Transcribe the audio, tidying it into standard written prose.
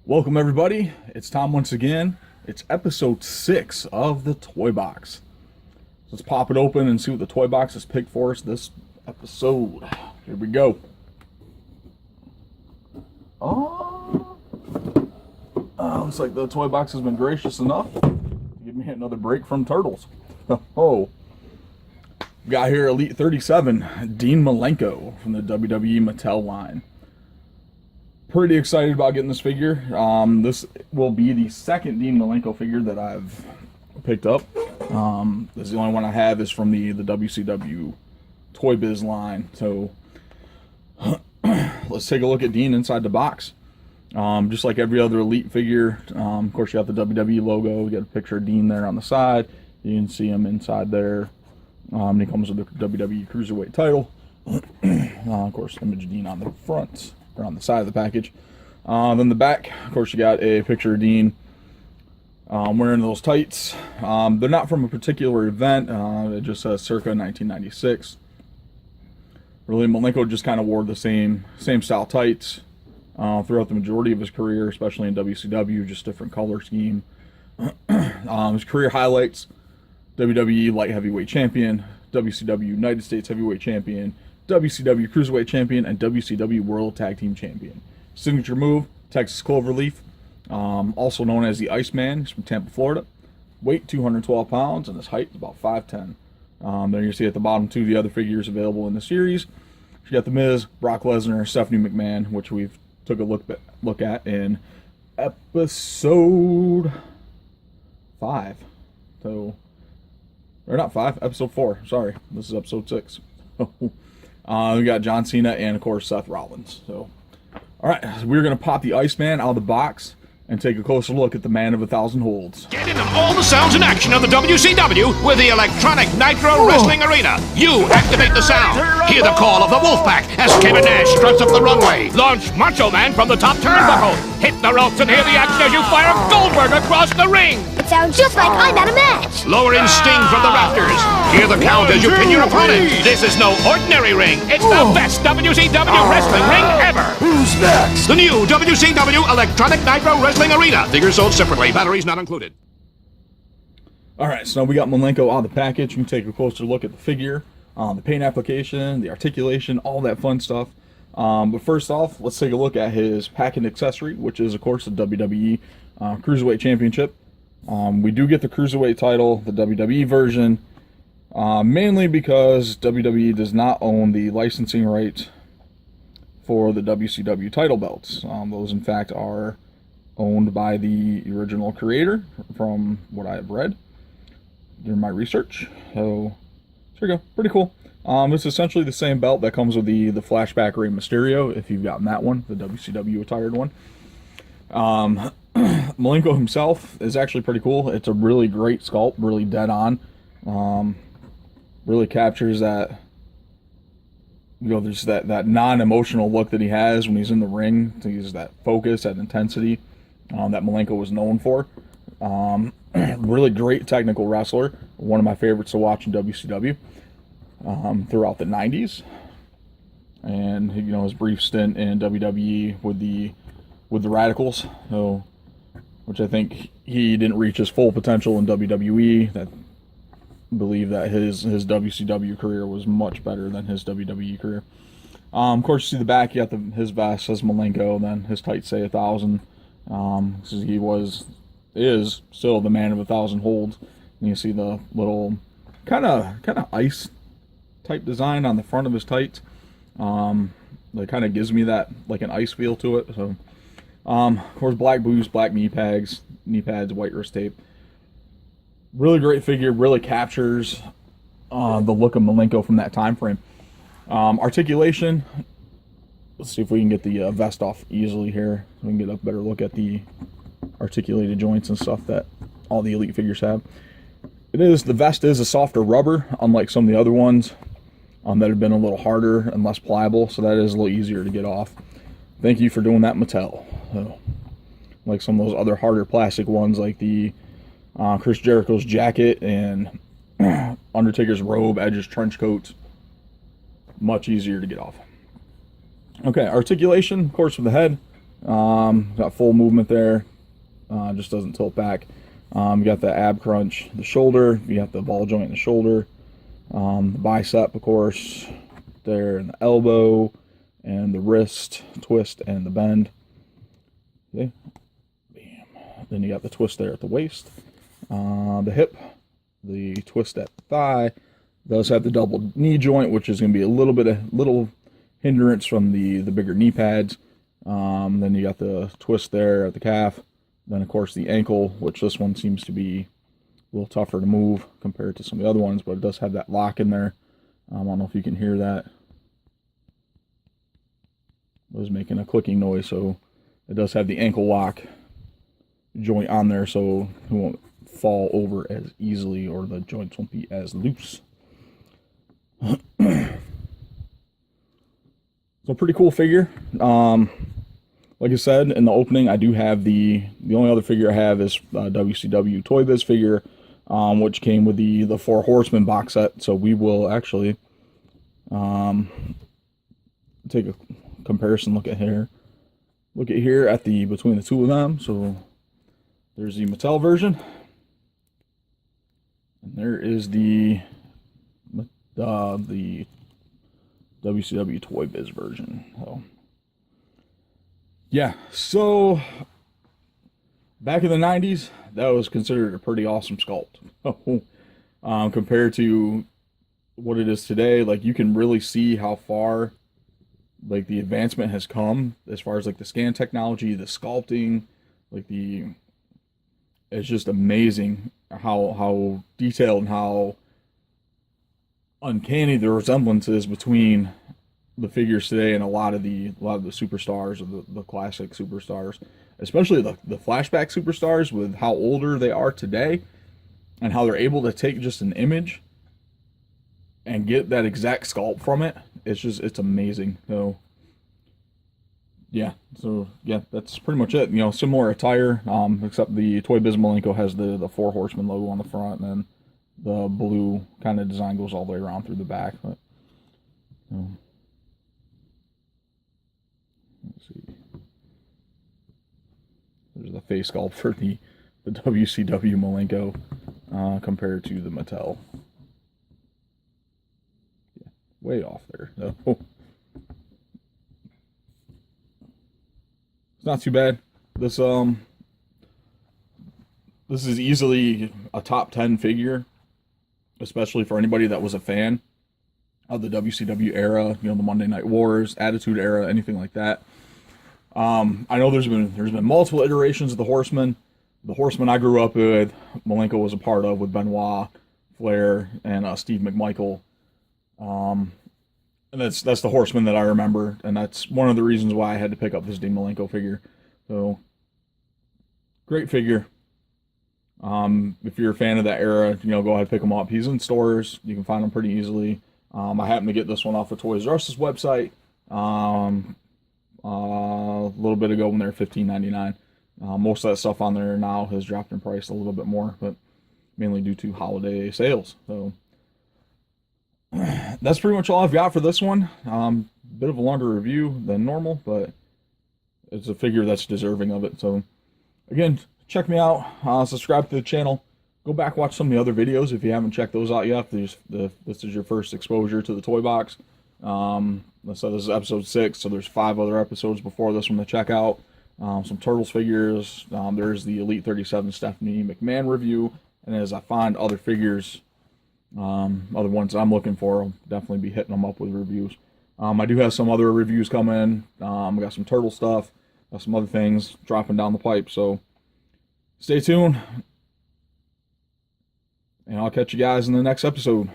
Welcome everybody, it's Tom once again. It's episode 6 of the Toy Box. Let's pop it open and see what the Toy Box has picked for us this episode. Here we go. Looks like the Toy Box has been gracious enough to give me another break from Turtles. Oh, got here Elite 37, Dean Malenko from the WWE Mattel line. Pretty excited about getting this figure. This will be the second Dean Malenko figure that I've picked up. This is the only one I have is from the WCW Toy Biz line. So let's take a look at Dean inside the box. Just like every other Elite figure, of course you got the WWE logo. You got a picture of Dean there on the side. You can see him inside there. And he comes with the WWE Cruiserweight title. Of course, image Dean on the front. Or on the side of the package. Then the back, of course, you got a picture of Dean wearing those tights. They're not from a particular event. It just says circa 1996. Really, Malenko just kind of wore the same style tights throughout the majority of his career, especially in WCW, just different color scheme. His career highlights: WWE Light Heavyweight Champion, WCW United States Heavyweight Champion, WCW Cruiserweight Champion, and WCW World Tag Team Champion. Signature move, Texas Cloverleaf, also known as the Ice Man. He's from Tampa, Florida. Weight, 212 pounds, and his height is about 5'10". There you see at the bottom two of the other figures available in the series. You got The Miz, Brock Lesnar, Stephanie McMahon, which we've took a look at in episode 5. So, or not 5, episode 4. Sorry, this is episode 6. We got John Cena and, of course, Seth Rollins. So, all right, so we're going to pop the Iceman out of the box and take a closer look at the man of 1,000 holds. Get in on all the sounds and action of the WCW with the Electronic Nitro Wrestling Arena. You activate the sound. Hear the call of the Wolfpack as Kevin Nash struts up the runway. Launch Macho Man from the top turnbuckle. Hit the ropes and hear the action as you fire Goldberg across the ring. It sounds just like I'm at a match. Lower in Sting from the rafters. Hear the count as you pin your opponent. This is no ordinary ring. It's the best WCW wrestling ring ever. Who's next? The new WCW Electronic Nitro Wrestling Arena. Figures sold separately. Batteries not included. All right, so now we got Malenko out of the package. You can take a closer look at the figure, the paint application, the articulation, all that fun stuff. But first off, let's take a look at his pack and accessory, which is, of course, the WWE Cruiserweight Championship. We do get the Cruiserweight title, the WWE version, mainly because WWE does not own the licensing rights for the WCW title belts. Those, in fact, are owned by the original creator, from what I have read during my research. So, there you go. Pretty cool. It's essentially the same belt that comes with the flashback Rey Mysterio, if you've gotten that one, the WCW attired one. Malenko himself is actually pretty cool. It's a really great sculpt, really dead on. Really captures that, there's that non-emotional look that he has when he's in the ring. He's that focus, that intensity that Malenko was known for. Really great technical wrestler. One of my favorites to watch in WCW throughout the 90s. And, his brief stint in WWE with the Radicals. So, which I think he didn't reach his full potential in WWE. That believe that his WCW career was much better than his WWE career. Of course, you see the back. You got his vest says Malenko, and then his tights say 1,000. He is still the man of 1,000 holds. And you see the little kind of ice type design on the front of his tights. That kind of gives me that like an ice feel to it. So, of course, black boots, black knee pads, white wrist tape. Really great figure. Really captures the look of Malenko from that time frame. Articulation. Let's see if we can get the vest off easily here, so we can get a better look at the articulated joints and stuff that all the Elite figures have. The vest is a softer rubber, unlike some of the other ones that have been a little harder and less pliable, so that is a little easier to get off. Thank you for doing that, Mattel. Like some of those other harder plastic ones, like the Chris Jericho's jacket and Undertaker's robe, Edge's trench coat, much easier to get off. Okay, articulation, of course, with the head. Got full movement there. Just doesn't tilt back. You got the ab crunch, the shoulder. You got the ball joint in the shoulder. The bicep, of course, there, and the elbow, and the wrist twist and the bend. Okay. Bam. Then you got the twist there at the waist. The hip, the twist at the thigh. Does have the double knee joint, which is going to be a little hindrance from the bigger knee pads. Then you got the twist there at the calf. Then, of course, the ankle, which this one seems to be a little tougher to move compared to some of the other ones, but it does have that lock in there. I don't know if you can hear that. It was making a clicking noise, so it does have the ankle lock joint on there, so it won't fall over as easily, or the joints won't be as loose. So pretty cool figure. Like I said in the opening, I do have the only other figure I have is WCW Toy Biz figure, which came with the Four Horsemen box set. So we will actually take a comparison look at here. Look at here at the between the two of them. So there's the Mattel version, and there is the WCW Toy Biz version. So yeah, so back in the 90s, that was considered a pretty awesome sculpt. Compared to what it is today, like, you can really see how far, like, the advancement has come as far as, like, the scan technology, the sculpting, like, it's just amazing how detailed and how uncanny the resemblance is between the figures today and a lot of the superstars, or the classic superstars, especially the flashback superstars, with how older they are today and how they're able to take just an image and get that exact sculpt from it. It's amazing. So yeah, that's pretty much it. You know, similar attire, except the Toy Biz Malenko has the Four Horsemen logo on the front, and then the blue kind of design goes all the way around through the back. But, let's see. There's the face sculpt for the WCW Malenko compared to the Mattel. Yeah, way off there. No. It's not too bad. This is easily a top 10 figure, especially for anybody that was a fan of the WCW era, you know, the Monday Night Wars, Attitude Era, anything like that. I know there's been multiple iterations of the Horsemen. The Horsemen I grew up with, Malenko was a part of, with Benoit, Flair, and Steve McMichael. And that's the Horsemen that I remember, and that's one of the reasons why I had to pick up this Dean Malenko figure. So, great figure. If you're a fan of that era, you know, go ahead and pick him up. He's in stores. You can find him pretty easily. I happened to get this one off of Toys R Us's website a little bit ago when they were $15.99. Most of that stuff on there now has dropped in price a little bit more, but mainly due to holiday sales. So that's pretty much all I've got for this one. Bit of a longer review than normal, but it's a figure that's deserving of it. So again, check me out, subscribe to the channel, go back, watch some of the other videos if you haven't checked those out yet. This is your first exposure to the toy box. So this is episode 6, so there's 5 other episodes before this one to check out. Some Turtles figures, there's the Elite 37 Stephanie McMahon review, and as I find other figures, other ones I'm looking for, I'll definitely be hitting them up with reviews. I do have some other reviews coming. We got some Turtle stuff, got some other things dropping down the pipe, so stay tuned, and I'll catch you guys in the next episode.